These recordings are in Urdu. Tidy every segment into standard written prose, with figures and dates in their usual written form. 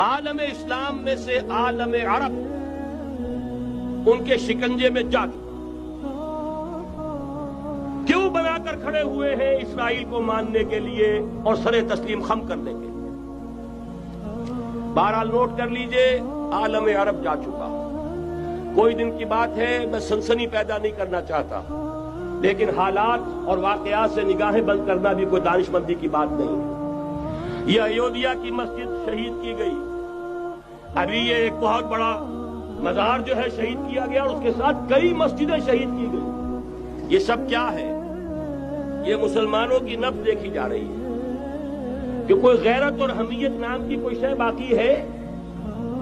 عالم اسلام میں سے عالم عرب ان کے شکنجے میں جا کیوں بنا کر کھڑے ہوئے ہیں اسرائیل کو ماننے کے لیے اور سر تسلیم خم کرنے کے لیے؟ بہرحال نوٹ کر لیجئے، عالم عرب جا چکا۔ کوئی دن کی بات ہے، میں سنسنی پیدا نہیں کرنا چاہتا، لیکن حالات اور واقعات سے نگاہیں بند کرنا بھی کوئی دانش مندی کی بات نہیں ہے۔ یہ ایودھیا کی مسجد شہید کی گئی، ابھی یہ ایک بہت بڑا مزار جو ہے شہید کیا گیا، اور اس کے ساتھ کئی مسجدیں شہید کی گئی۔ یہ سب کیا ہے؟ یہ مسلمانوں کی نفس دیکھی جا رہی ہے کہ کوئی غیرت اور حمیت نام کی کوئی شے باقی ہے؟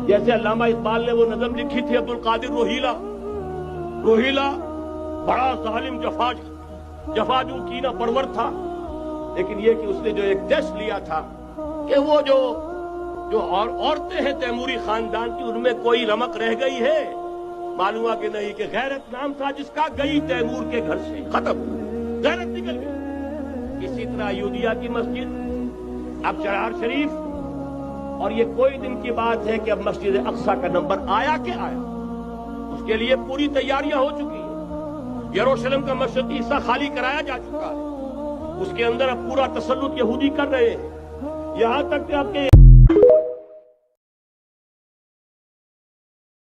جیسے علامہ اقبال نے وہ نظم لکھی تھی، عبد القادر روہیلا بڑا ظالم جفاجو کینہ پرور تھا، لیکن یہ کہ اس نے جو ایک ٹیسٹ لیا تھا کہ وہ جو عورتیں ہیں تیموری خاندان کی، ان میں کوئی رمق رہ گئی ہے؟ معلوم ہوا کہ نہیں، کہ غیرت نام تھا جس کا گئی تیمور کے گھر سے، ختم، غیرت نکل گئی۔ اسی طرح ایودھیا کی مسجد، اب چرار شریف، اور یہ کوئی دن کی بات ہے کہ اب مسجد اقصی کا نمبر آیا کہ آیا، اس کے لیے پوری تیاریاں ہو چکی ہیں۔ یروشلم کا مشرقی حصہ خالی کرایا جا چکا ہے، اس کے اندر اب پورا تسلط یہودی کر رہے ہیں، یہاں تک کہ آپ کے